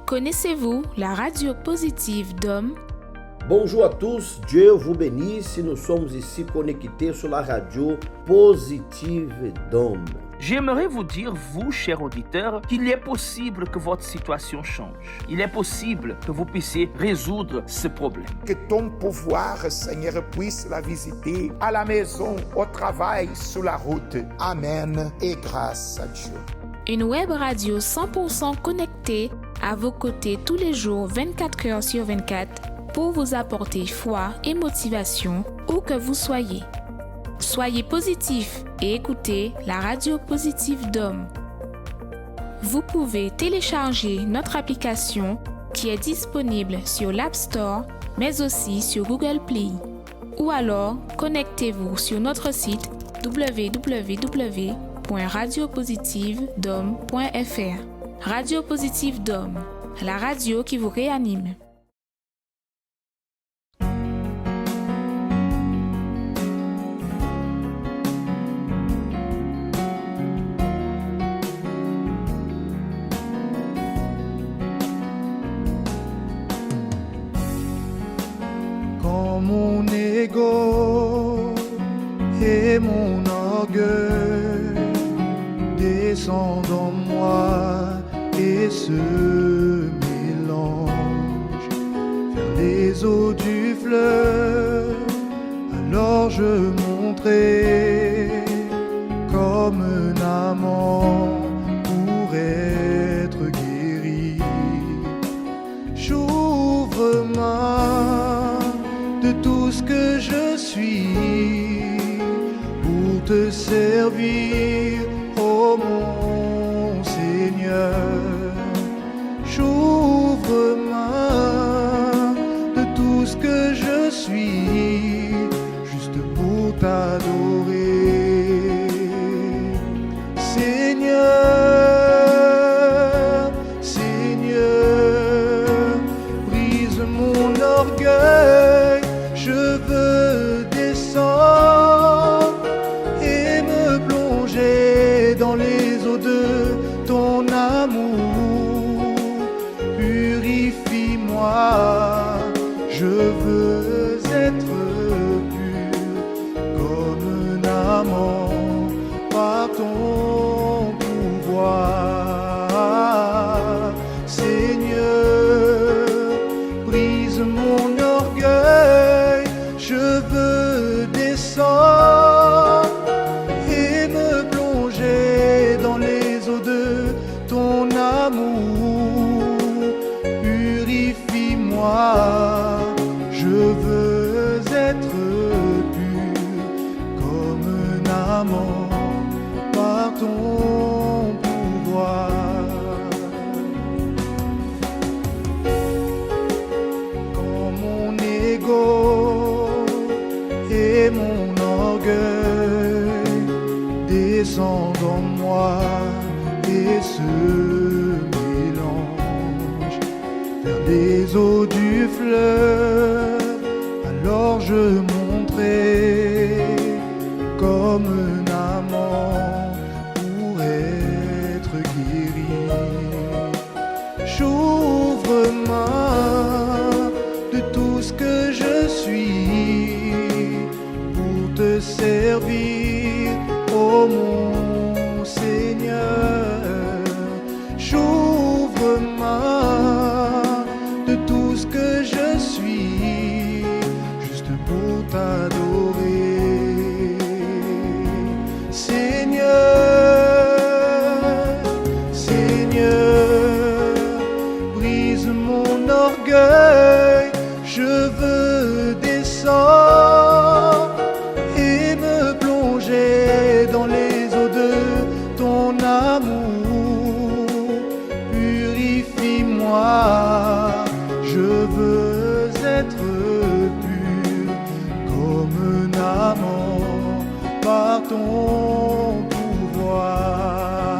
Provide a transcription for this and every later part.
Connaissez-vous la radio positive d'Homme? Bonjour à tous, Dieu vous bénisse. Nous sommes ici connectés sur la radio positive d'Homme. J'aimerais vous dire, vous, chers auditeurs, qu'il est possible que votre situation change. Il est possible que vous puissiez résoudre ce problème. Que ton pouvoir, Seigneur, puisse la visiter à la maison, au travail, sur la route. Amen et grâce à Dieu. Une web radio 100% connectée à vos côtés tous les jours, 24 heures sur 24, pour vous apporter foi et motivation où que vous soyez. Soyez positifs et écoutez la radio positive d'Homme. Vous pouvez télécharger notre application qui est disponible sur l'App Store, mais aussi sur Google Play. Ou alors, connectez-vous sur notre site www.radiopositivedhomme.fr. Radio Positive d'Homme, la radio qui vous réanime. Quand mon ego et mon orgueil descendent en moi et se mélangent vers les eaux du fleuve, alors je monterai comme un amant pour être guéri. J'ouvre main de tout ce que je suis pour te servir, ô mon Seigneur. J'ouvre main de tout ce que je suis, juste pour t'adorer. Seigneur, Seigneur, brise mon orgueil, je veux descendre et me plonger dans les eaux de ton amour. Purifie-moi, je veux être pur comme un amant par ton pouvoir. Seigneur, brise mon orgueil, je veux descendre et me plonger dans les eaux de ton amour. Purifie-moi, je veux être pur comme un amant par ton pouvoir. Quand mon ego et mon orgueil descendent en moi et se mélangent vers les eaux du fleuve, alors je monterai comme un amant pour être guéri. J'ouvre main de tout ce que je suis pour te servir, ô mon Seigneur. J'ouvre main de tout ce que je suis, juste pour t'adorer. Seigneur, Seigneur, brise mon orgueil, je veux descendre et me plonger dans les eaux de ton amour. Purifie-moi, je veux être pur comme un amant par ton pouvoir.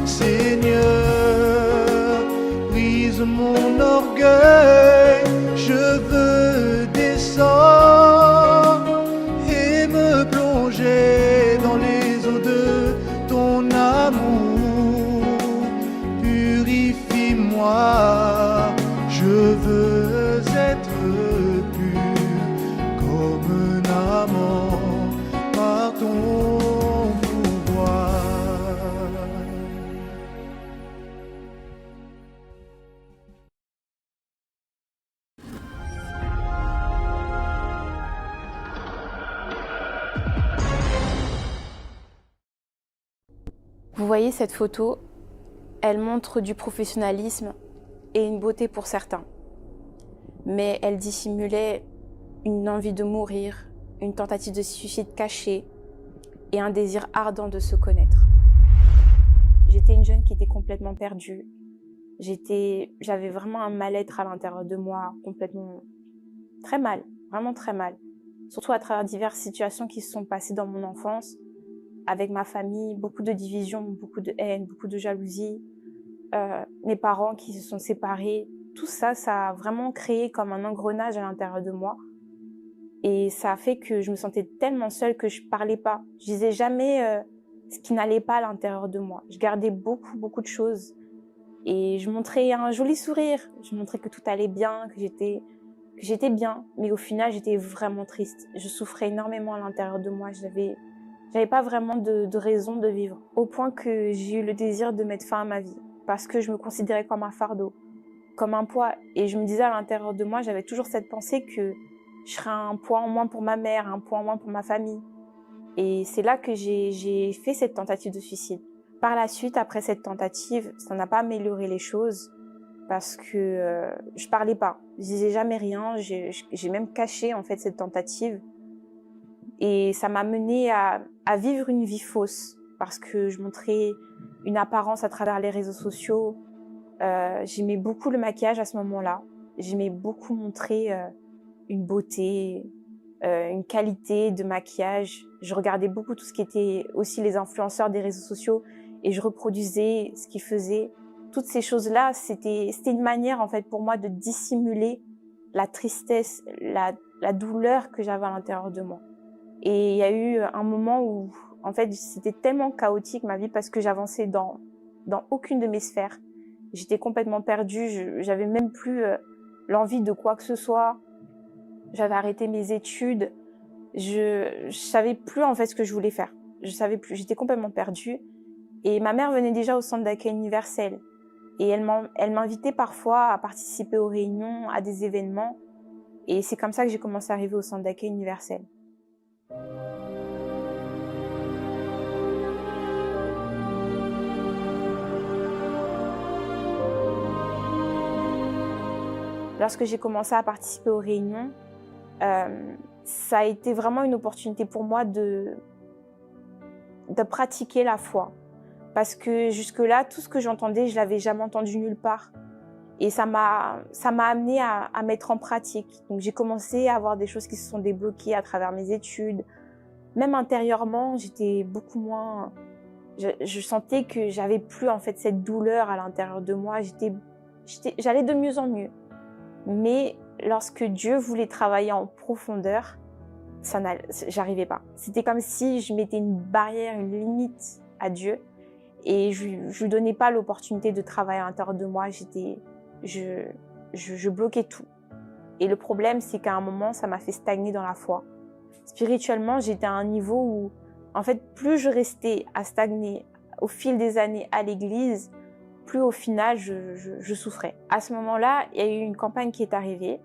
Seigneur, brise mon orgueil, je veux descendre et me plonger dans les eaux de ton amour. Purifie-moi, moi, je veux être pur comme un amant par ton pouvoir. Vous voyez cette photo, elle montre du professionnalisme et une beauté pour certains. Mais elle dissimulait une envie de mourir, une tentative de suicide cachée et un désir ardent de se connaître. J'étais une jeune qui était complètement perdue. J'avais vraiment un mal-être à l'intérieur de moi, complètement très mal, vraiment très mal. Surtout à travers diverses situations qui se sont passées dans mon enfance, avec ma famille, beaucoup de divisions, beaucoup de haine, beaucoup de jalousie, mes parents qui se sont séparés. Tout ça, ça a vraiment créé comme un engrenage à l'intérieur de moi. Et ça a fait que je me sentais tellement seule que je parlais pas. Je disais jamais ce qui n'allait pas à l'intérieur de moi. Je gardais beaucoup de choses. Et je montrais un joli sourire. Je montrais que tout allait bien, que j'étais bien. Mais au final, j'étais vraiment triste. Je souffrais énormément à l'intérieur de moi. J'avais pas vraiment de raison de vivre. Au point que j'ai eu le désir de mettre fin à ma vie. Parce que je me considérais comme un fardeau, comme un poids. Et je me disais à l'intérieur de moi, j'avais toujours cette pensée que je serais un poids en moins pour ma mère, un poids en moins pour ma famille. Et c'est là que j'ai fait cette tentative de suicide. Par la suite, après cette tentative, ça n'a pas amélioré les choses parce que je parlais pas. Je disais jamais rien. J'ai même caché en fait cette tentative. Et ça m'a menée à vivre une vie fausse parce que je montrais une apparence à travers les réseaux sociaux. J'aimais beaucoup le maquillage à ce moment-là. J'aimais beaucoup montrer une beauté, une qualité de maquillage. Je regardais beaucoup tout ce qui était aussi les influenceurs des réseaux sociaux et je reproduisais ce qu'ils faisaient. Toutes ces choses-là, c'était une manière en fait pour moi de dissimuler la tristesse, la douleur que j'avais à l'intérieur de moi. Et il y a eu un moment où en fait c'était tellement chaotique ma vie parce que j'avançais dans aucune de mes sphères. J'étais complètement perdue, j'avais même plus l'envie de quoi que ce soit. J'avais arrêté mes études, je savais plus en fait ce que je voulais faire. Je savais plus, j'étais complètement perdue. Et ma mère venait déjà au centre d'accueil universel. Et elle m'invitait parfois à participer aux réunions, à des événements. Et c'est comme ça que j'ai commencé à arriver au centre d'accueil universel. Lorsque j'ai commencé à participer aux réunions, ça a été vraiment une opportunité pour moi de pratiquer la foi. Parce que jusque-là, tout ce que j'entendais, je l'avais jamais entendu nulle part. Et ça m'a amené à mettre en pratique. Donc j'ai commencé à avoir des choses qui se sont débloquées à travers mes études. Même intérieurement, j'étais beaucoup moins... Je sentais que j'avais plus en fait cette douleur à l'intérieur de moi. J'allais de mieux en mieux. Mais lorsque Dieu voulait travailler en profondeur, j'arrivais pas. C'était comme si je mettais une barrière, une limite à Dieu et je lui donnais pas l'opportunité de travailler à l'intérieur de moi. Je bloquais tout. Et le problème, c'est qu'à un moment, ça m'a fait stagner dans la foi. Spirituellement, j'étais à un niveau où, en fait, plus je restais à stagner au fil des années à l'église, plus au final, je souffrais. À ce moment-là, il y a eu une campagne qui est arrivée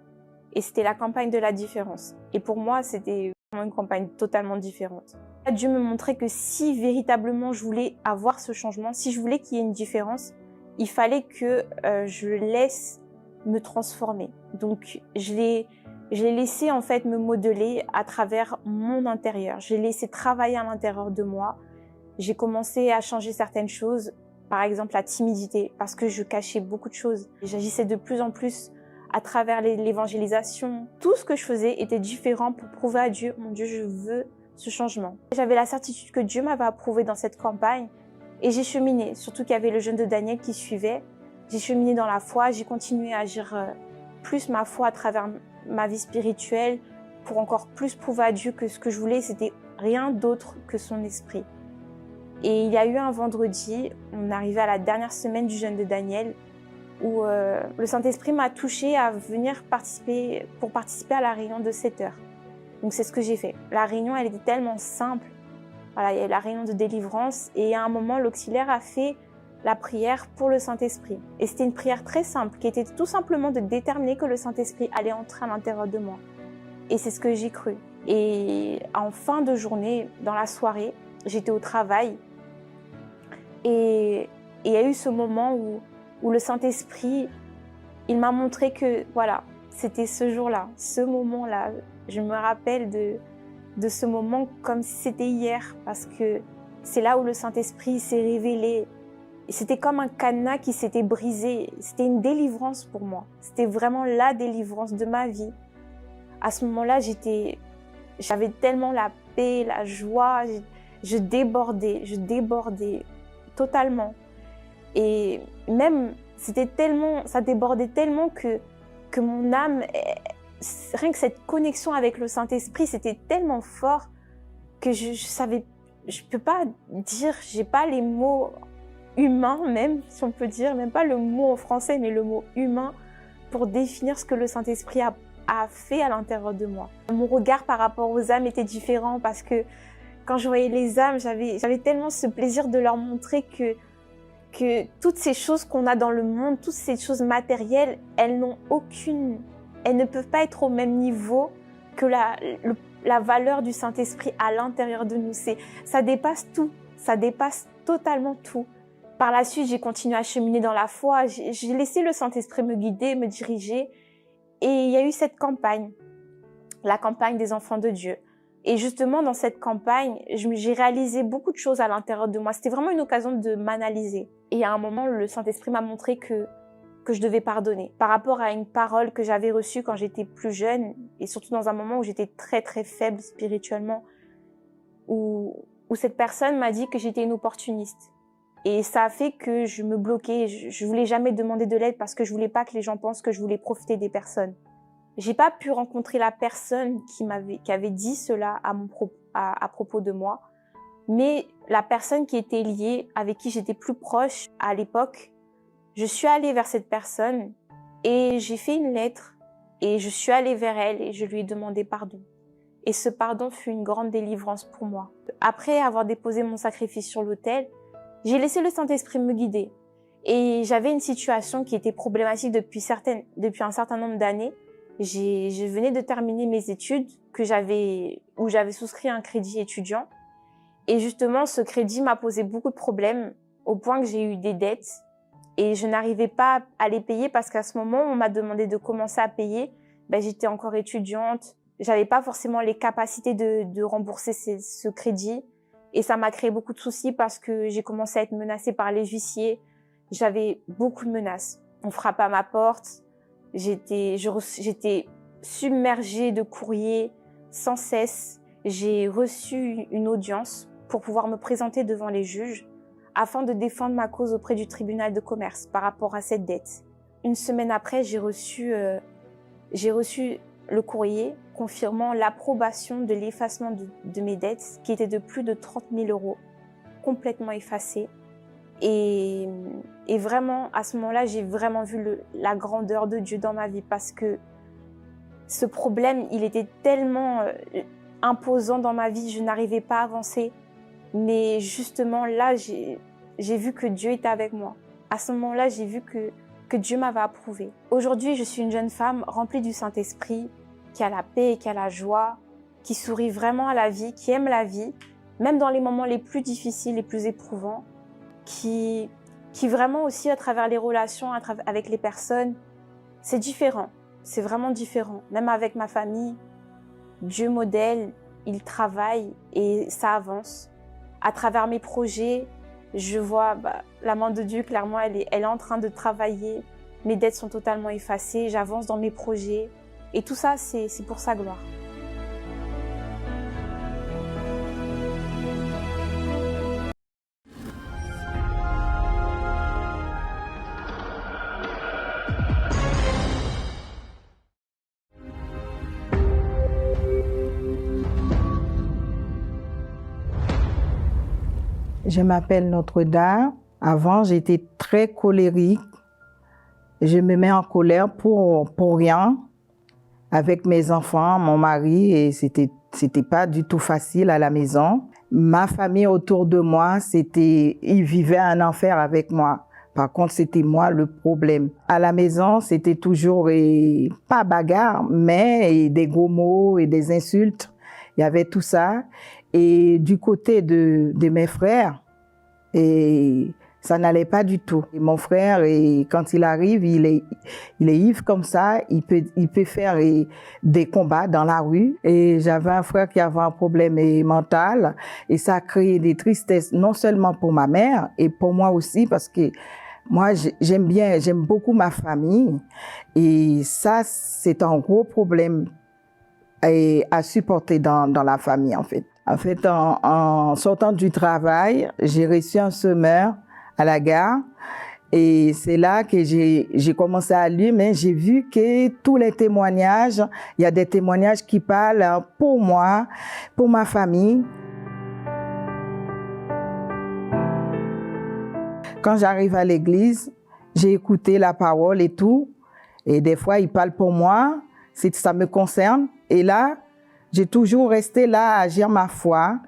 et c'était la campagne de la différence. Et pour moi, c'était vraiment une campagne totalement différente. Dieu me montrait que si véritablement je voulais avoir ce changement, si je voulais qu'il y ait une différence, il fallait que je laisse me transformer. Donc, je l'ai laissé en fait me modeler à travers mon intérieur. J'ai laissé travailler à l'intérieur de moi. J'ai commencé à changer certaines choses. Par exemple, la timidité, parce que je cachais beaucoup de choses. J'agissais de plus en plus à travers l'évangélisation. Tout ce que je faisais était différent pour prouver à Dieu, mon Dieu, je veux ce changement. J'avais la certitude que Dieu m'avait approuvé dans cette campagne et j'ai cheminé, surtout qu'il y avait le jeûne de Daniel qui suivait. J'ai cheminé dans la foi, j'ai continué à agir plus ma foi à travers ma vie spirituelle pour encore plus prouver à Dieu que ce que je voulais, c'était rien d'autre que son esprit. Et il y a eu un vendredi, on arrivait à la dernière semaine du jeûne de Daniel où le Saint-Esprit m'a touchée à venir participer à la réunion de 7 heures. Donc c'est ce que j'ai fait. La réunion, elle était tellement simple. Voilà, il y a eu la réunion de délivrance et à un moment, l'auxiliaire a fait la prière pour le Saint-Esprit. Et c'était une prière très simple qui était tout simplement de déterminer que le Saint-Esprit allait entrer à l'intérieur de moi. Et c'est ce que j'ai cru. Et en fin de journée, dans la soirée, j'étais au travail et il y a eu ce moment où le Saint-Esprit, il m'a montré que voilà, c'était ce jour-là, ce moment-là. Je me rappelle de ce moment comme si c'était hier parce que c'est là où le Saint-Esprit s'est révélé. Et c'était comme un cadenas qui s'était brisé. C'était une délivrance pour moi. C'était vraiment la délivrance de ma vie. À ce moment-là, j'avais tellement la paix, la joie. Je débordais totalement. Et même, ça débordait tellement que mon âme, rien que cette connexion avec le Saint-Esprit, c'était tellement fort que je peux pas dire, j'ai pas les mots humain même, si on peut dire, même pas le mot en français, mais le mot humain pour définir ce que le Saint-Esprit a fait à l'intérieur de moi. Mon regard par rapport aux âmes était différent parce que quand je voyais les âmes, j'avais tellement ce plaisir de leur montrer que toutes ces choses qu'on a dans le monde, toutes ces choses matérielles, elles ne peuvent pas être au même niveau que la valeur du Saint-Esprit à l'intérieur de nous. Ça dépasse tout, ça dépasse totalement tout. Par la suite, j'ai continué à cheminer dans la foi. J'ai laissé le Saint-Esprit me guider, me diriger. Et il y a eu cette campagne, la campagne des enfants de Dieu. Et justement, dans cette campagne, j'ai réalisé beaucoup de choses à l'intérieur de moi. C'était vraiment une occasion de m'analyser. Et à un moment, le Saint-Esprit m'a montré que je devais pardonner. Par rapport à une parole que j'avais reçue quand j'étais plus jeune, et surtout dans un moment où j'étais très très faible spirituellement, où cette personne m'a dit que j'étais une opportuniste. Et ça a fait que je me bloquais, je voulais jamais demander de l'aide parce que je voulais pas que les gens pensent que je voulais profiter des personnes. J'ai pas pu rencontrer la personne qui avait dit cela à propos de moi, mais la personne qui était liée, avec qui j'étais plus proche à l'époque, je suis allée vers cette personne et j'ai fait une lettre et je suis allée vers elle et je lui ai demandé pardon. Et ce pardon fut une grande délivrance pour moi. Après avoir déposé mon sacrifice sur l'autel, j'ai laissé le Saint-Esprit me guider. Et j'avais une situation qui était problématique depuis un certain nombre d'années. Je venais de terminer mes études où j'avais souscrit un crédit étudiant. Et justement, ce crédit m'a posé beaucoup de problèmes au point que j'ai eu des dettes. Et je n'arrivais pas à les payer parce qu'à ce moment, on m'a demandé de commencer à payer. J'étais encore étudiante. J'avais pas forcément les capacités de rembourser ce crédit. Et ça m'a créé beaucoup de soucis parce que j'ai commencé à être menacée par les huissiers. J'avais beaucoup de menaces. On frappait à ma porte. J'étais submergée de courriers sans cesse. J'ai reçu une audience pour pouvoir me présenter devant les juges afin de défendre ma cause auprès du tribunal de commerce par rapport à cette dette. Une semaine après, j'ai reçu le courrier confirmant l'approbation de l'effacement de mes dettes qui étaient de plus de 30 000 €, complètement effacées. Et vraiment, à ce moment-là, j'ai vraiment vu la grandeur de Dieu dans ma vie parce que ce problème, il était tellement imposant dans ma vie, je n'arrivais pas à avancer. Mais justement, là, j'ai vu que Dieu était avec moi. À ce moment-là, j'ai vu que Dieu m'avait approuvé. Aujourd'hui, je suis une jeune femme remplie du Saint-Esprit, qui a la paix, qui a la joie, qui sourit vraiment à la vie, qui aime la vie, même dans les moments les plus difficiles, les plus éprouvants, qui vraiment aussi à travers les relations, avec les personnes, c'est différent, c'est vraiment différent. Même avec ma famille, Dieu modèle, il travaille et ça avance. À travers mes projets, je vois la main de Dieu, clairement, elle est en train de travailler. Mes dettes sont totalement effacées, j'avance dans mes projets. Et tout ça, c'est pour sa gloire. Je m'appelle Notre-Dame. Avant, j'étais très colérique. je me mets en colère pour rien avec mes enfants, mon mari, et c'était pas du tout facile à la maison. Ma famille autour de moi, ils vivaient un enfer avec moi. Par contre, c'était moi le problème. À la maison, c'était toujours pas bagarre, mais des gros mots et des insultes. Il y avait tout ça. Et du côté de mes frères, ça n'allait pas du tout. Et mon frère, quand il arrive, il est ivre comme ça, il peut faire des combats dans la rue. Et j'avais un frère qui avait un problème mental, et ça a créé des tristesses, non seulement pour ma mère, et pour moi aussi, parce que moi, j'aime beaucoup ma famille. Et ça, c'est un gros problème à supporter dans la famille, en fait. En fait, en sortant du travail, j'ai reçu un semeur à la gare, et c'est là que j'ai commencé à lire, mais j'ai vu que tous les témoignages, il y a des témoignages qui parlent pour moi, pour ma famille. Quand j'arrive à l'église, j'ai écouté la parole et tout, et des fois il parle pour moi, ça me concerne, et là, j'ai toujours resté là à agir ma foi,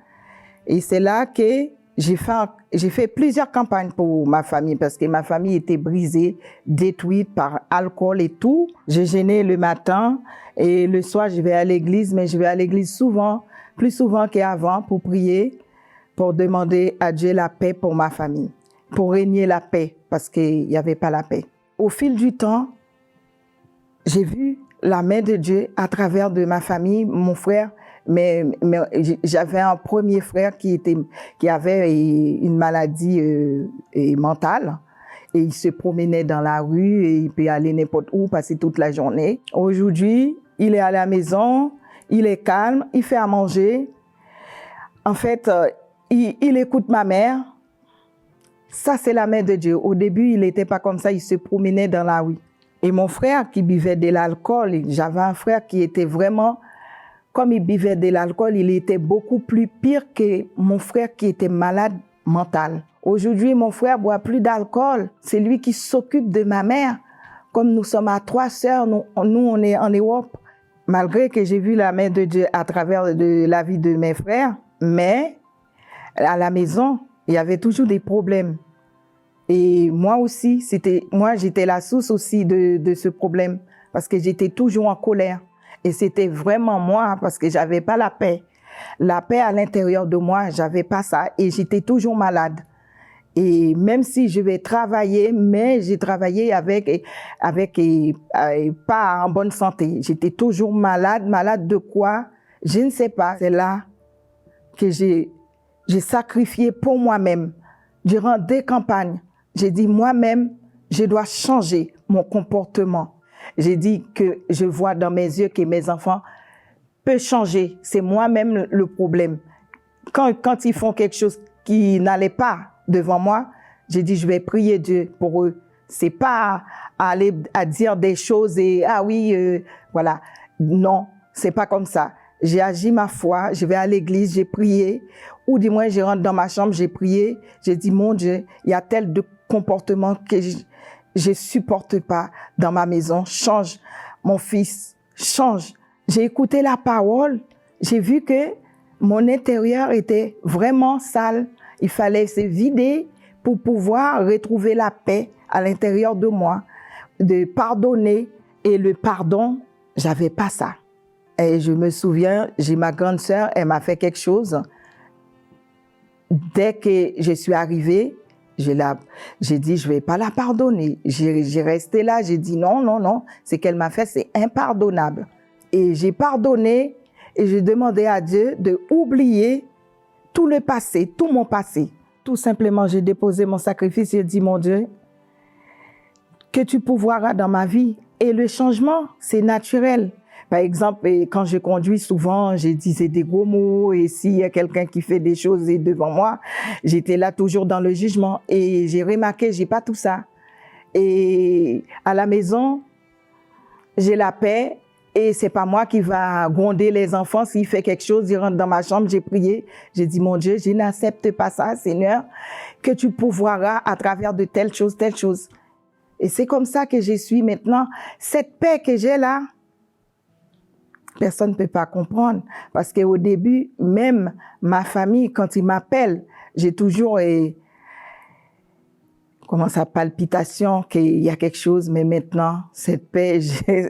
et c'est là que j'ai fait plusieurs campagnes pour ma famille, parce que ma famille était brisée, détruite par alcool et tout. Je jeûnais le matin, et le soir je vais à l'église, mais je vais à l'église souvent, plus souvent qu'avant, pour prier, pour demander à Dieu la paix pour ma famille, pour régner la paix, parce qu'il n'y avait pas la paix. Au fil du temps, j'ai vu la main de Dieu à travers de ma famille, mon frère, mais j'avais un premier frère qui avait une maladie mentale, et il se promenait dans la rue, et il peut aller n'importe où, passer toute la journée. Aujourd'hui, il est à la maison, il est calme, il fait à manger. En fait, il écoute ma mère. Ça, c'est la main de Dieu. Au début, il n'était pas comme ça, il se promenait dans la rue. Et mon frère qui buvait de l'alcool, j'avais un frère qui était vraiment, comme il buvait de l'alcool, il était beaucoup plus pire que mon frère qui était malade mental. Aujourd'hui, mon frère boit plus d'alcool. C'est lui qui s'occupe de ma mère. Comme nous sommes à 3 sœurs, nous on est en Europe. Malgré que j'ai vu la main de Dieu à travers de la vie de mes frères, mais à la maison, il y avait toujours des problèmes. Et moi aussi, j'étais la source aussi de ce problème, parce que j'étais toujours en colère. Et c'était vraiment moi, parce que j'avais pas la paix. La paix à l'intérieur de moi, j'avais pas ça, et j'étais toujours malade. Et même si je vais travailler, mais j'ai travaillé avec pas en bonne santé. J'étais toujours malade. Malade de quoi? Je ne sais pas. C'est là que j'ai sacrifié pour moi-même. Durant des campagnes, j'ai dit moi-même, je dois changer mon comportement. J'ai dit que je vois dans mes yeux que mes enfants peuvent changer. C'est moi-même le problème. Quand ils font quelque chose qui n'allait pas devant moi, j'ai dit je vais prier Dieu pour eux. C'est pas aller à dire des choses et voilà. Non, c'est pas comme ça. J'ai agi ma foi, je vais à l'église, j'ai prié, ou du moins je rentre dans ma chambre, j'ai prié, j'ai dit mon Dieu, il y a tel de comportements que je supporte pas dans ma maison. Change, mon fils, change. J'ai écouté la parole, j'ai vu que mon intérieur était vraiment sale. Il fallait se vider pour pouvoir retrouver la paix à l'intérieur de moi, de pardonner. Et le pardon, j'avais pas ça. Et je me souviens, j'ai ma grande sœur, elle m'a fait quelque chose. Dès que je suis arrivée, j'ai dit, je vais pas la pardonner. J'ai resté là, j'ai dit non, ce qu'elle m'a fait, c'est impardonnable. Et j'ai pardonné et j'ai demandé à Dieu de oublier tout le passé, tout mon passé. Tout simplement, j'ai déposé mon sacrifice, j'ai dit, mon Dieu, que tu pourvoiras dans ma vie. Et le changement, c'est naturel. Par exemple, quand je conduis souvent, je disais des gros mots, et s'il y a quelqu'un qui fait des choses devant moi, j'étais là toujours dans le jugement. Et j'ai remarqué, j'ai pas tout ça. Et à la maison, j'ai la paix, et c'est pas moi qui va gronder les enfants. S'il fait quelque chose, il rentre dans ma chambre, j'ai prié, j'ai dit, mon Dieu, je n'accepte pas ça, Seigneur, que tu pourvoiras à travers de telle chose, telle chose. Et c'est comme ça que je suis maintenant. Cette paix que j'ai là, personne ne peut pas comprendre. Parce qu'au début, même ma famille, quand ils m'appellent, j'ai toujours palpitation qu'il y a quelque chose. Mais maintenant, cette paix,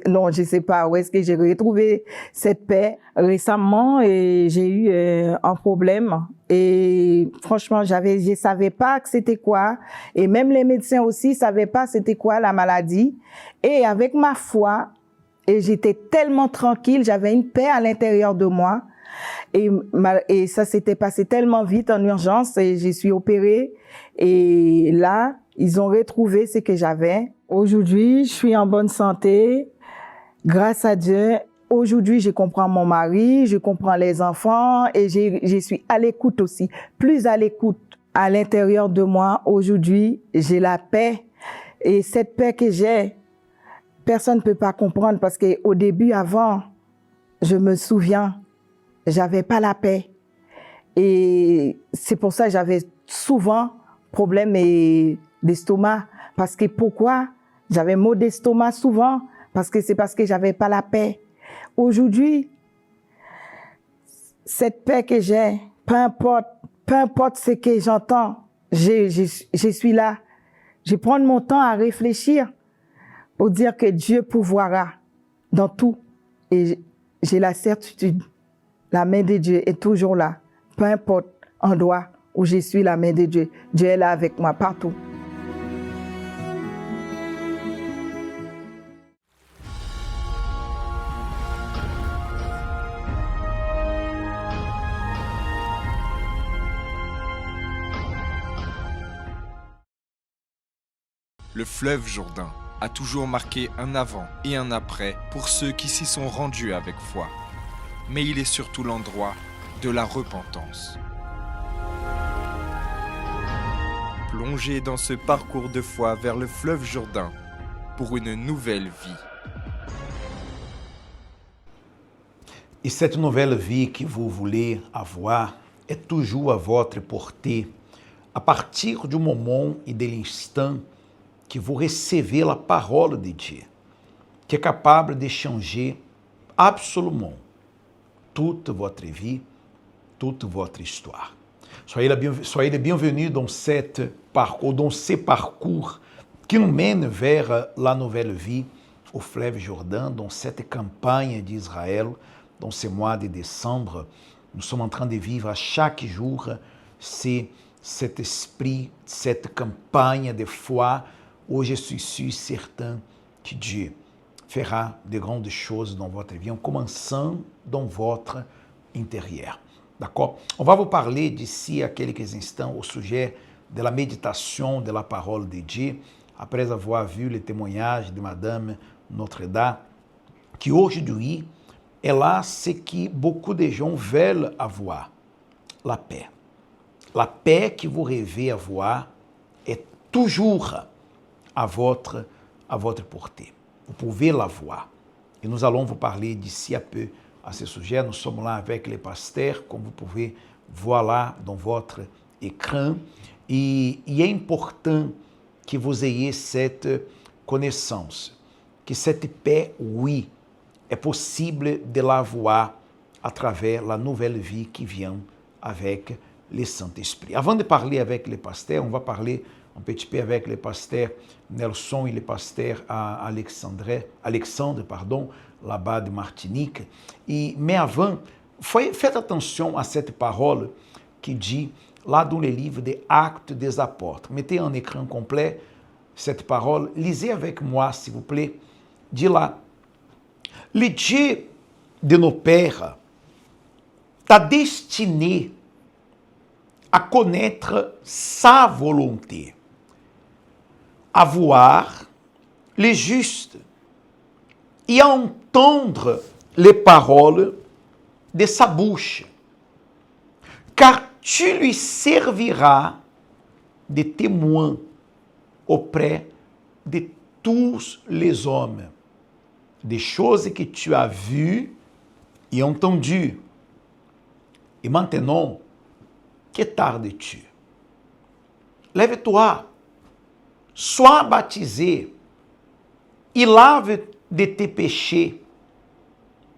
non, je ne sais pas où est-ce que j'ai retrouvé cette paix. Récemment, j'ai eu un problème. Et franchement, je savais pas que c'était quoi. Et même les médecins aussi savaient pas c'était quoi la maladie. Et avec ma foi, et j'étais tellement tranquille, j'avais une paix à l'intérieur de moi. Et ça s'était passé tellement vite en urgence et je suis opérée. Et là, ils ont retrouvé ce que j'avais. Aujourd'hui, je suis en bonne santé. Grâce à Dieu. Aujourd'hui, je comprends mon mari, je comprends les enfants et je suis à l'écoute aussi. Plus à l'écoute à l'intérieur de moi. Aujourd'hui, j'ai la paix. Et cette paix que j'ai, personne ne peut pas comprendre parce qu'au début, avant, je me souviens, j'avais pas la paix. Et c'est pour ça que j'avais souvent problème d'estomac. Parce que pourquoi? J'avais maux d'estomac souvent. Parce que c'est parce que j'avais pas la paix. Aujourd'hui, cette paix que j'ai, peu importe ce que j'entends, je suis là. Je prends mon temps à réfléchir pour dire que Dieu pourvoira dans tout. Et j'ai la certitude, la main de Dieu est toujours là. Peu importe endroit où je suis, la main de Dieu. Dieu est là avec moi partout. Le fleuve Jourdain a toujours marqué un avant et un après pour ceux qui s'y sont rendus avec foi. Mais il est surtout l'endroit de la repentance. Plongez dans ce parcours de foi vers le fleuve Jourdain pour une nouvelle vie. Et cette nouvelle vie que vous voulez avoir est toujours à votre portée à partir du moment et de l'instant que vous recevez la parole de Dieu, qui est capable de changer absolument toute votre vie, toute votre histoire. Soyez les bienvenus dans ce parcours qui nous mène vers la nouvelle vie au fleuve Jourdain, dans cette campagne d'Israël, dans ce mois de décembre. Nous sommes en train de vivre à chaque jour cet esprit, cette campagne de foi, où je suis certain que Dieu fera de grandes choses dans votre vie, en commençant dans votre intérieur. D'accord? On va vous parler d'ici à quelques instants au sujet de la méditation de la parole de Dieu, après avoir vu le témoignage de Madame Notre-Dame, qui aujourd'hui est là ce que beaucoup de gens veulent avoir, la paix. La paix que vous rêvez avoir est toujours à votre portée. Vous pouvez l'avoir. Et nous allons vous parler d'ici à peu à ce sujet. Nous sommes là avec les pasteurs, comme vous pouvez voir là dans votre écran. Et il est important que vous ayez cette connaissance, que cette paix, oui, est possible de l'avoir à travers la nouvelle vie qui vient avec le Saint-Esprit. Avant de parler avec les pasteurs, on va parler un petit peu avec le pasteur Nelson et le pasteur Alexandre, là-bas de Martinique. Mais avant, faites attention à cette parole qui dit, là dans le livre des Actes des Apôtres. Mettez en écran complet cette parole. Lisez avec moi, s'il vous plaît. Dit là, le Dieu de nos pères t'a destiné à connaître sa volonté, à voir les justes et à entendre les paroles de sa bouche, car tu lui serviras de témoin auprès de tous les hommes, des choses que tu as vues et entendues. Et maintenant, que tardes-tu? Lève-toi, sois baptisé e lave de tes péchés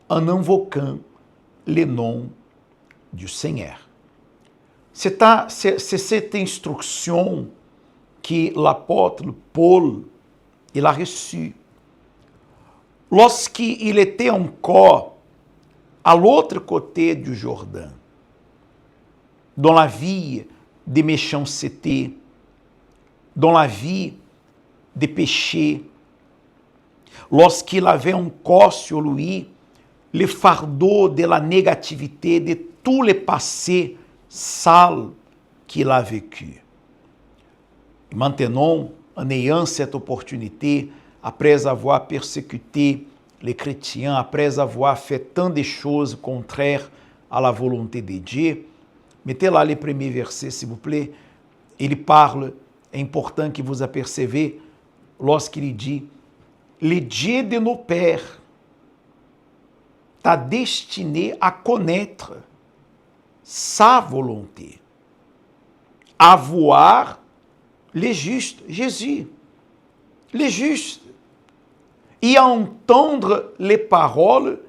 en invoquant le nom du Seigneur. C'est cette instruction que l'apôtre Paul il a reçue. Lorsqu'il était encore à l'autre côté du Jourdain, dans la vie de méchanceté, dans la vie de péché, lorsqu'il avait encore sur lui le fardeau de la négativité, de tous les passés sales qu'il a vécu. Maintenant, en ayant cette opportunité, après avoir persécuté les chrétiens, après avoir fait tant de choses contraires à la volonté de Dieu, mettez là les premiers versets, s'il vous plaît. Il parle, é important que vous apercevez, lorsqu'il dit, le Dieu de nos pères t'a destiné à connaître sa volonté, à voir les justes, Jésus, les justes, et à entendre les paroles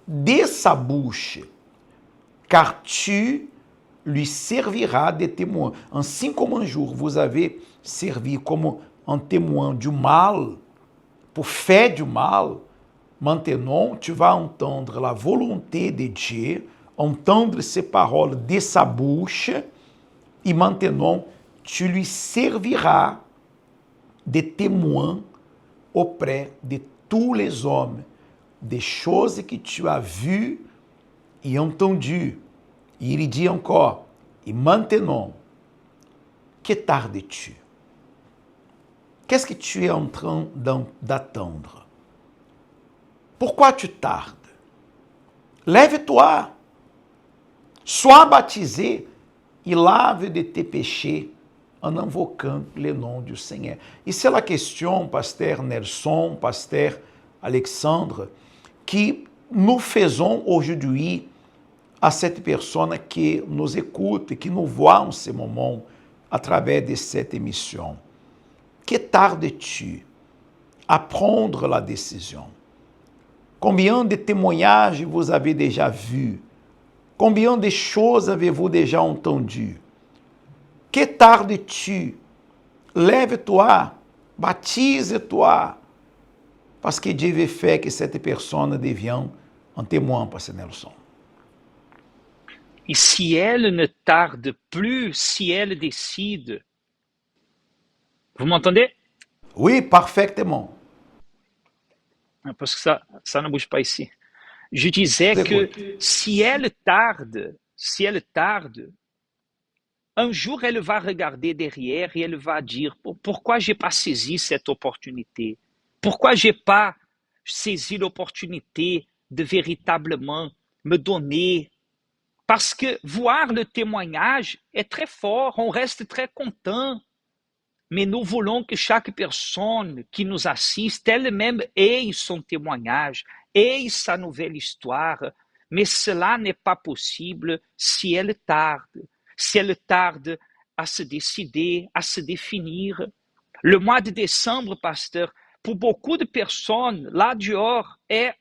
de sa bouche, car tu lui serviras de témoin. Ainsi comme un jour vous avez servi comme un témoin du mal, pour faire du mal, maintenant tu vas entendre la volonté de Dieu, entendre ces paroles de sa bouche, et maintenant tu lui serviras de témoin auprès de tous les hommes, des choses que tu as vues et entendues. Et il dit encore, et maintenant, que tardes-tu? Qu'est-ce que tu es en train d'attendre? Pourquoi tu tardes? Lève-toi, sois baptisé e lave de tes péchés en invoquant le nom du Seigneur. E c'est la question, pasteur Nelson, pasteur Alexandre, que nous faisons aujourd'hui à cette personne qui nous écoute, qui nous voit en ce moment à travers de cette émission. Que tardes-tu à prendre la décision? Combien de témoignages vous avez déjà vus? Combien de choses avez-vous déjà entendues? Que tardes-tu? Lève-toi, baptise-toi, parce que Dieu veut faire que cette personne devienne un témoin, Pasteur Nelson. Et si elle ne tarde plus, si elle décide, vous m'entendez? Oui, parfaitement. Parce que ça ne bouge pas ici. Je disais que si elle tarde, un jour elle va regarder derrière et elle va dire pourquoi j'ai pas saisi cette opportunité? Pourquoi j'ai pas saisi l'opportunité de véritablement me donner? Parce que voir le témoignage est très fort, on reste très content. Mais nous voulons que chaque personne qui nous assiste elle-même ait son témoignage, ait sa nouvelle histoire. Mais cela n'est pas possible si elle tarde à se décider, à se définir. Le mois de décembre, pasteur, pour beaucoup de personnes, là dehors, est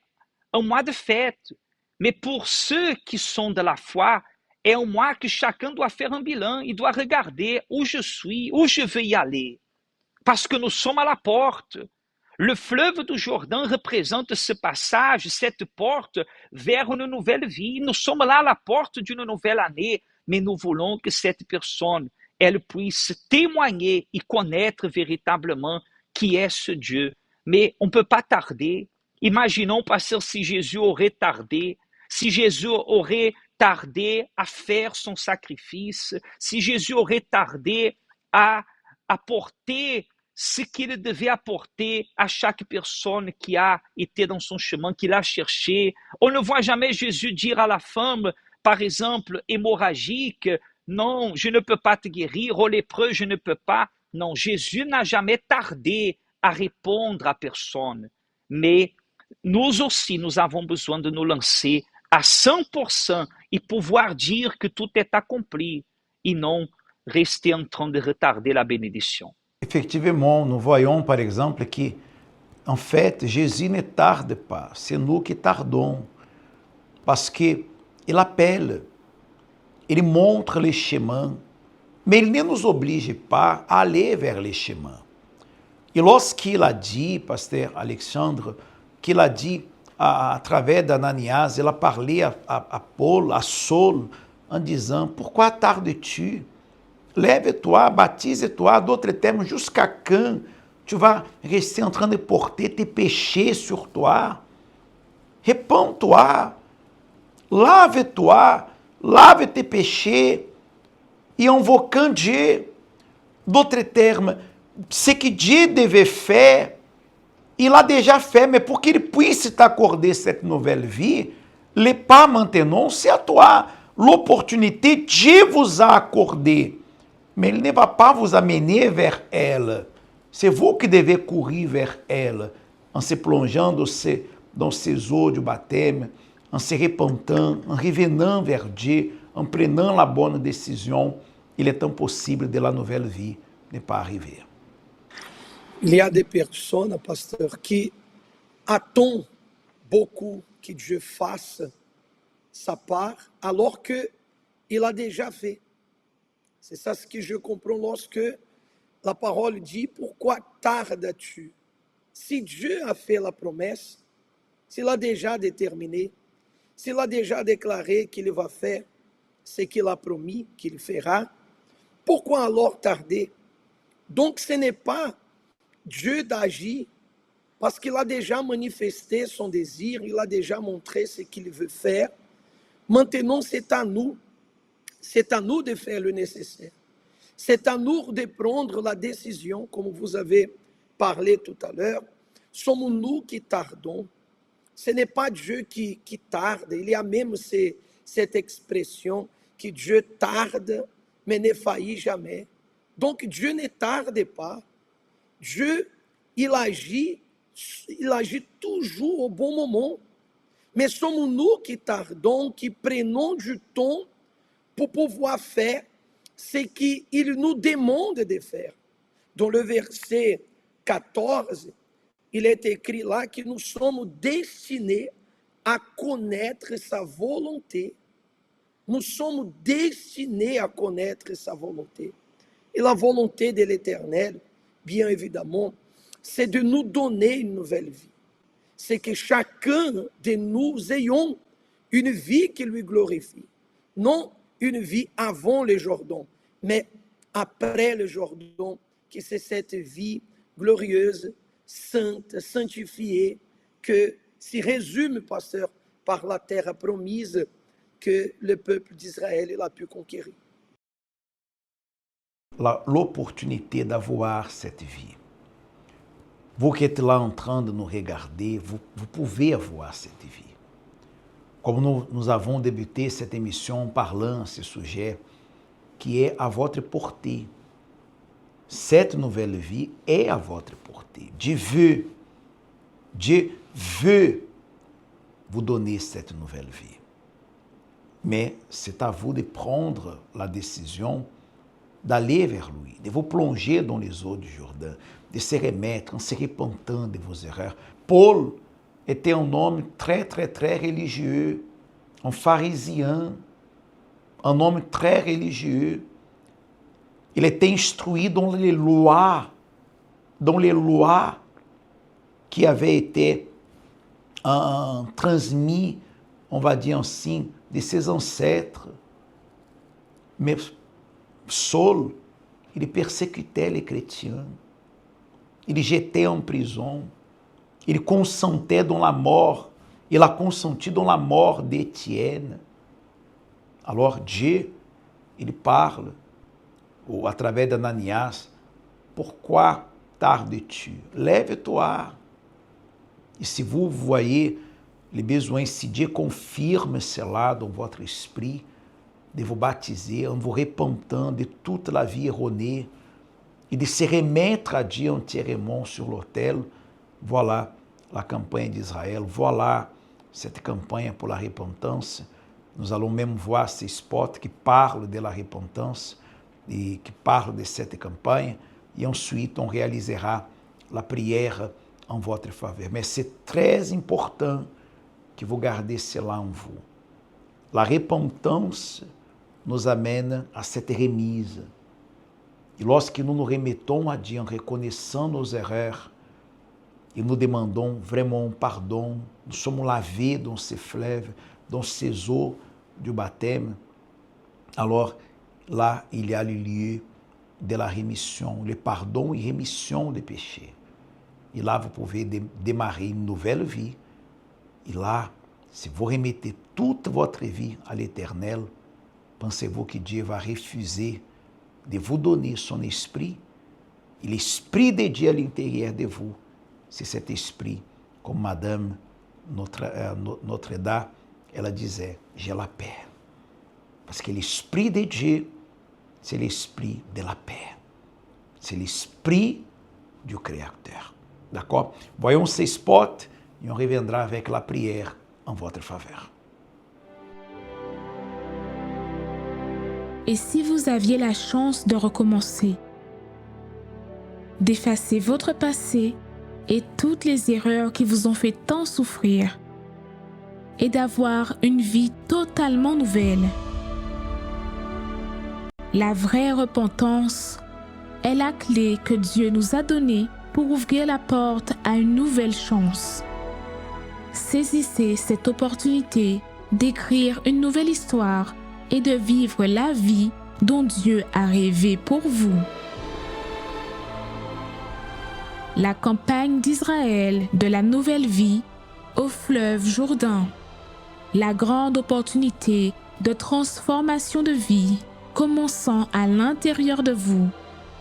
un mois de fête. Mais pour ceux qui sont de la foi, é um mois que chacun doit faire un bilan e doit regarder où je suis, où je veux y aller. Parce que nous sommes à la porte. Le fleuve du Jourdain représente ce passage, cette porte vers une nouvelle vie. Nous sommes là à la porte d'une nouvelle année, mais nous voulons que cette personne, elle puisse témoigner et connaître véritablement qui est ce Dieu. Mais on ne peut pas tarder. Imaginons, pasteur, si Jésus aurait tardé, si Jésus aurait tardé à faire son sacrifice, si Jésus aurait tardé à apporter ce qu'il devait apporter à chaque personne qui a été dans son chemin, qui l'a cherché. On ne voit jamais Jésus dire à la femme, par exemple, hémorragique, non, je ne peux pas te guérir, au lépreux, je ne peux pas. Non, Jésus n'a jamais tardé à répondre à personne. Mais nous aussi, nous avons besoin de nous lancer à 100% et pouvoir dire que tout est accompli et non rester en train de retarder la bénédiction. Effectivement, nous voyons par exemple que En fait, Jésus ne tarde pas, c'est nous qui tardons. Parce qu'il appelle, il montre les chemins, mais il ne nous oblige pas à aller vers les chemins. Et lorsqu'il a dit, pasteur Alexandre, qu'il a dit à travers d'Ananias, il a parlé à Paul, à Saul, en disant, pourquoi tardes-tu? Lève-toi, baptise-toi, d'autres termes, jusqu'à quand tu vas rester en train de porter tes péchés sur toi? Repens-toi, lave-toi, lave tes péchés, et invoquant Dieu. D'autres termes, ce que Dieu devait faire, il a déjà fait, mais pour qu'il puisse t'accorder cette nouvelle vie, le pas maintenant, c'est à toi. L'opportunité, Dieu vous a accordé, mais il ne va pas vous amener vers elle. C'est vous qui devez courir vers elle, en se plongeant dans ces eaux du baptême, en se repentant, en revenant vers Dieu, en prenant la bonne décision. Il est impossible de la nouvelle vie ne pas arriver. Il y a des personnes, pasteur, qui attendent beaucoup que Dieu fasse sa part, alors qu'il a déjà fait. C'est ça ce que je comprends lorsque la parole dit, pourquoi tardes-tu? Si Dieu a fait la promesse, s'il a déjà déterminé, s'il a déjà déclaré qu'il va faire ce qu'il a promis qu'il fera, pourquoi alors tarder? Donc ce n'est pas Dieu d'agir, parce qu'il a déjà manifesté son désir, il a déjà montré ce qu'il veut faire. Maintenant, c'est à nous de faire le nécessaire. C'est à nous de prendre la décision, comme vous avez parlé tout à l'heure. Sommes-nous qui tardons? Ce n'est pas Dieu qui tarde. Il y a même cette expression que Dieu tarde, mais ne faillit jamais. Donc Dieu ne tarde pas. Dieu, il agit toujours au bon moment. Mais sommes-nous qui tardons, qui prenons du temps pour pouvoir faire ce qu'il nous demande de faire. Dans le verset 14, il est écrit là que nous sommes destinés à connaître sa volonté. Nous sommes destinés à connaître sa volonté. Et la volonté de l'Éternel, bien évidemment, c'est de nous donner une nouvelle vie. C'est que chacun de nous ayons une vie qui lui glorifie. Non une vie avant le Jourdain, mais après le Jourdain, que c'est cette vie glorieuse, sainte, sanctifiée, que s'y résume, pasteur, par la terre promise que le peuple d'Israël a pu conquérir. L'opportunité d'avoir cette vie. Vous qui êtes là en train de nous regarder, vous pouvez avoir cette vie. Comme nous avons débuté cette émission parlant de ce sujet qui est à votre portée. Cette nouvelle vie est à votre portée. Dieu veut vous donner cette nouvelle vie. Mais c'est à vous de prendre la décision d'aller vers lui, de vous plonger dans les eaux du Jourdain, de se remettre en se repentant de vos erreurs. Paul était un homme très, très, très religieux, un pharisien, un homme très religieux. Il était instruit dans les lois qui avaient été transmises, on va dire ainsi, de ses ancêtres. Mais Saul, il persécutait les chrétiens, il jetait en prison, il consentait dans la mort, il a consenti dans la mort d'Étienne. Alors Dieu, il parle, ou à travers d'Ananias, pourquoi tardes-tu? Lève-toi. Et si vous voyez les besoins, si Dieu confirme cela dans votre esprit, de vous baptiser en vous repentant de toute la vie erronée et de se remettre à Dieu entièrement sur l'autel, voilà la campagne d'Israël, voilà cette campagne pour la repentance. Nous allons même voir ces spots qui parlent de la repentance et qui parlent de cette campagne. Et ensuite, on réalisera la prière en votre faveur. Mais c'est très important que vous gardez cela en vous. La repentance nous amène à cette remise. Et lorsque nous nous remettons à Dieu en reconnaissant nos erreurs et nous demandons vraiment pardon, nous sommes lavés dans ces fleuves, dans ces eaux du baptême, alors là, il y a le lieu de la rémission, le pardon et rémission des péchés. Et là, vous pouvez démarrer une nouvelle vie. Et là, si vous remettez toute votre vie à l'Éternel, pensez-vous que Dieu va refuser de vous donner son esprit? Et l'esprit de Dieu à l'intérieur de vous, c'est cet esprit, comme Madame Notre-Dame, elle disait, j'ai la paix. Parce que l'esprit de Dieu, c'est l'esprit de la paix. C'est l'esprit du Créateur. D'accord? Voyons ces spots et on reviendra avec la prière en votre faveur. Et si vous aviez la chance de recommencer, d'effacer votre passé et toutes les erreurs qui vous ont fait tant souffrir, et d'avoir une vie totalement nouvelle, la vraie repentance est la clé que Dieu nous a donnée pour ouvrir la porte à une nouvelle chance. Saisissez cette opportunité d'écrire une nouvelle histoire et de vivre la vie dont Dieu a rêvé pour vous. La campagne d'Israël de la nouvelle vie au fleuve Jourdain. La grande opportunité de transformation de vie commençant à l'intérieur de vous.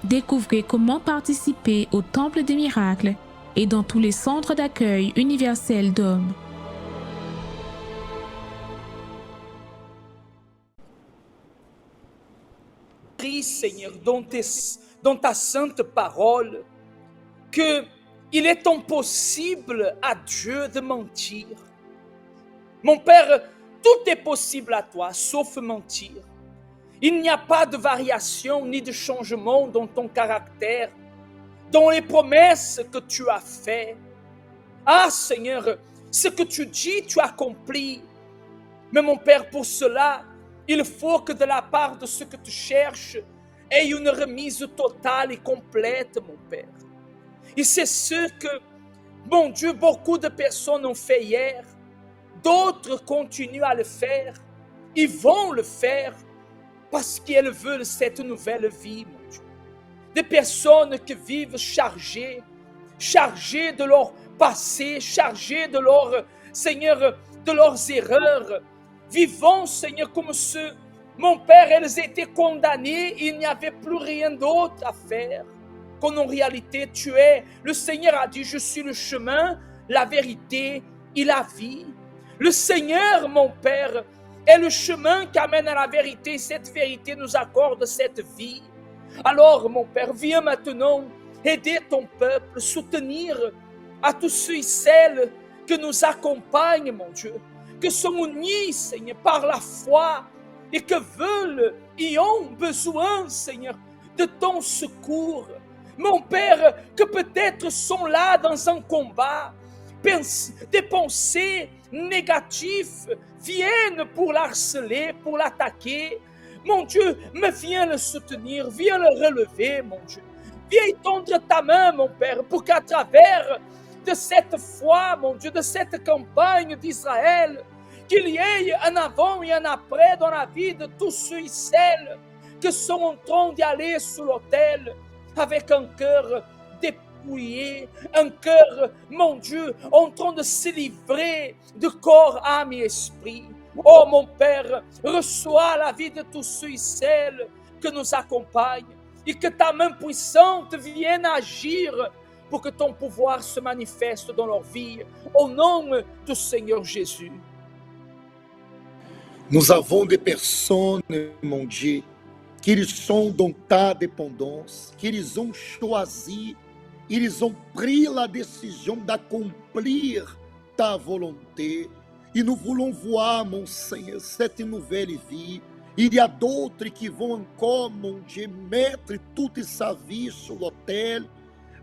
Découvrez comment participer au Temple des miracles et dans tous les centres d'accueil universels d'hommes. Prie, Seigneur, dans ta sainte parole, que il est impossible à Dieu de mentir. Mon Père, tout est possible à toi, sauf mentir. Il n'y a pas de variation ni de changement dans ton caractère, dans les promesses que tu as faites. Ah Seigneur, ce que tu dis, tu accomplis. Mais mon Père, pour cela, il faut que de la part de ce que tu cherches, ait une remise totale et complète, mon Père. Et c'est ce que, mon Dieu, beaucoup de personnes ont fait hier. D'autres continuent à le faire. Ils vont le faire parce qu'elles veulent cette nouvelle vie, mon Dieu. Des personnes qui vivent chargées de leur passé, chargées de leur, Seigneur, de leurs erreurs. Vivons, Seigneur, comme ceux, mon Père, elles étaient condamnées, il n'y avait plus rien d'autre à faire. Qu'en réalité, tu es, le Seigneur a dit, je suis le chemin, la vérité et la vie. Le Seigneur, mon Père, est le chemin qui amène à la vérité. Cette vérité nous accorde cette vie. Alors, mon Père, viens maintenant aider ton peuple, soutenir à tous ceux et celles que nous accompagnent, mon Dieu, que sont unis, Seigneur, par la foi et que veulent et ont besoin, Seigneur, de ton secours. Mon Père, que peut-être sont là dans un combat, des pensées négatives viennent pour l'harceler, pour l'attaquer. Mon Dieu, mais viens le soutenir, viens le relever, mon Dieu. Viens étendre ta main, mon Père, pour qu'à travers de cette foi, mon Dieu, de cette campagne d'Israël, qu'il y ait un avant et un après dans la vie de tous ceux et celles qui sont en train d'y aller sous l'autel avec un cœur dépouillé, un cœur, mon Dieu, en train de se livrer de corps, âme et esprit. Oh mon Père, reçois la vie de tous ceux et celles que nous accompagnent et que ta main puissante vienne agir pour que ton pouvoir se manifeste dans leur vie. Au nom du Seigneur Jésus. Nous avons des personnes, mon Dieu, qui sont dans ta dépendance, qu'ils ont choisi, ils ont pris la décision d'accomplir ta volonté. Et nous voulons voir, mon Seigneur, cette nouvelle vie. Il y a d'autres qui vont encore, mon Dieu, mettre toute sa vie sur l'autel,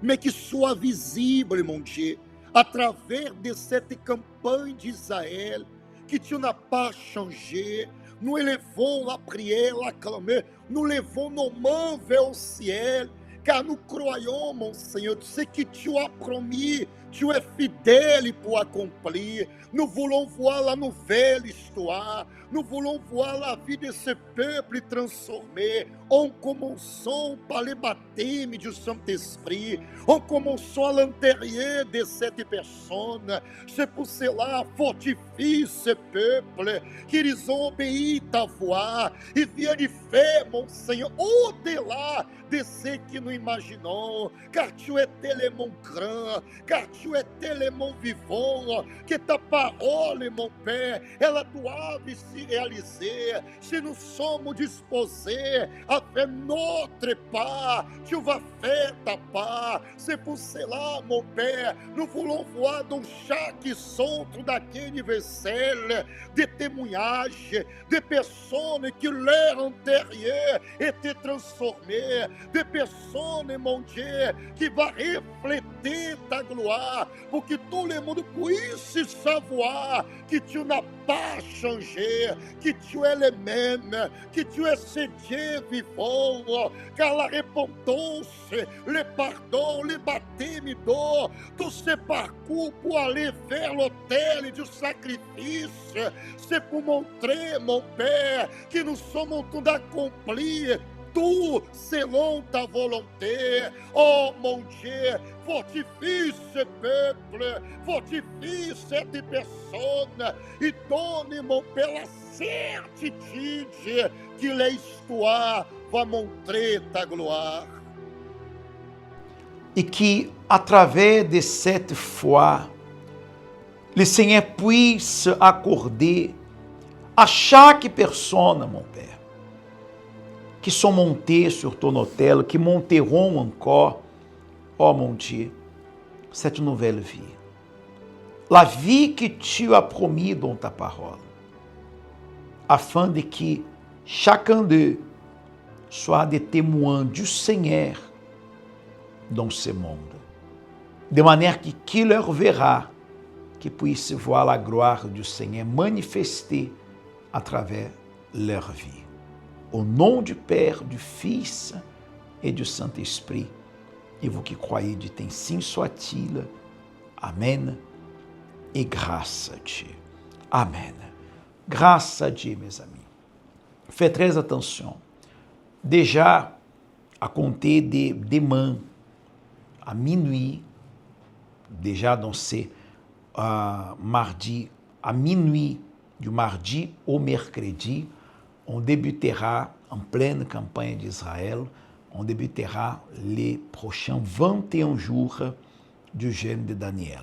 mais qui soit visible, mon Dieu, à travers de cette campagne d'Israël, que tu n'as pas changé. Nous élevons la prière, la clameur, nous levons nos mains vers le ciel, car nous croyons, mon Seigneur, ce que tu as promis, tu es fidèle pour accomplir. Nous voulons voir la nouvelle histoire, nous voulons voir la vie de ce peuple transformé, en commençant par le baptême du Saint-Esprit, en commençant à l'intérieur de cette personne. C'est pour cela, fortifie ce peuple, qu'ils ont obéi ta voix, et viennent faire, mon Seigneur, au-delà de ce que nous imaginons, car tu es tellement grand, car tu es tellement vivant, que ta parole, mon Père, ela doit se réaliser. Si nous sommes disposés à faire notre part, tu vas faire ta part. C'est pour cela, mon Père, nous voulons voir dans chaque centre daquele universel des témoignages, de personnes que leur intérieur était transformé, de personnes, mon Dieu, qui va refléter ta gloire, pour que tout le monde puisse savoir que tu n'as pas changé, que tu es le même, que tu es ce Dieu vivant, car la repentance, le pardon, le baptême d'eau, tout ce parcours pour aller vers l'autel du sacrifice, c'est pour montrer, mon Père, que nous sommes en train d'accomplir tout selon ta volonté. Oh mon Dieu, fortifie ce peuple, fortifie cette personne et donne, mon Père, la certitude que l'histoire va montrer ta gloire. Et que, à travers de cette foi, le Seigneur puisse accorder à chaque personne, mon Père, qui sont montés sur ton autel, qui monteront encore, oh mon Dieu, cette nouvelle vie. La vie que tu as promis dans ta parole, afin de que chacun d'eux soit des témoins du Seigneur dans ce monde. De manière que qui leur verra, que puisse voir la gloire du Seigneur manifestée à travers leur vie. Au nom du Père, du Fils et du Saint-Esprit, et vous qui croyez, dites ainsi soit-il. Amen. Et grâce à Dieu. Amen. Grâce à Dieu, mes amis. Faites très attention. Déjà, à compter de demain, à minuit, déjà dans ces mardi, à minuit, du mardi au mercredi, on débutera en pleine campagne d'Israël, on débutera les prochains 21 jours du jeûne de Daniel.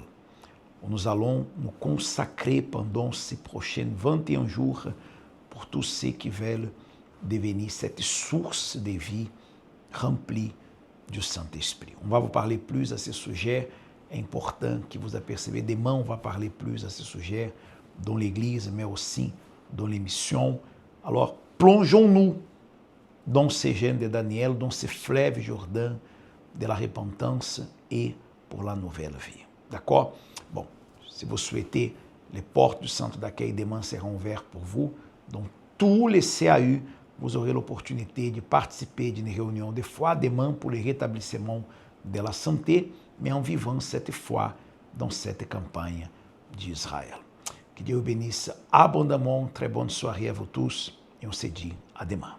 Nous allons nous consacrer pendant ces prochains 21 jours pour tous ceux qui veulent devenir cette source de vie remplie du Saint-Esprit. On va vous parler plus à ce sujet. É important que vous apercebez. Demain, on va parler plus à ce sujet dans l'Église, mais aussi dans l'émission. Alors, plongeons-nous dans ce jeûne de Daniel, dans ce fleuve Jourdain de la repentance et pour la nouvelle vie. D'accord? Bon, si vous souhaitez, les portes du centre d'accueil demain seront ouvertes pour vous. Dans tous les CAU, vous aurez l'opportunité de participer d'une réunion de foi demain pour le rétablissement de la santé, mais en vivant cette foi dans cette campagne d'Israël. Que Dieu bénisse abondamment. Très bonne soirée à vous tous et on se dit à demain.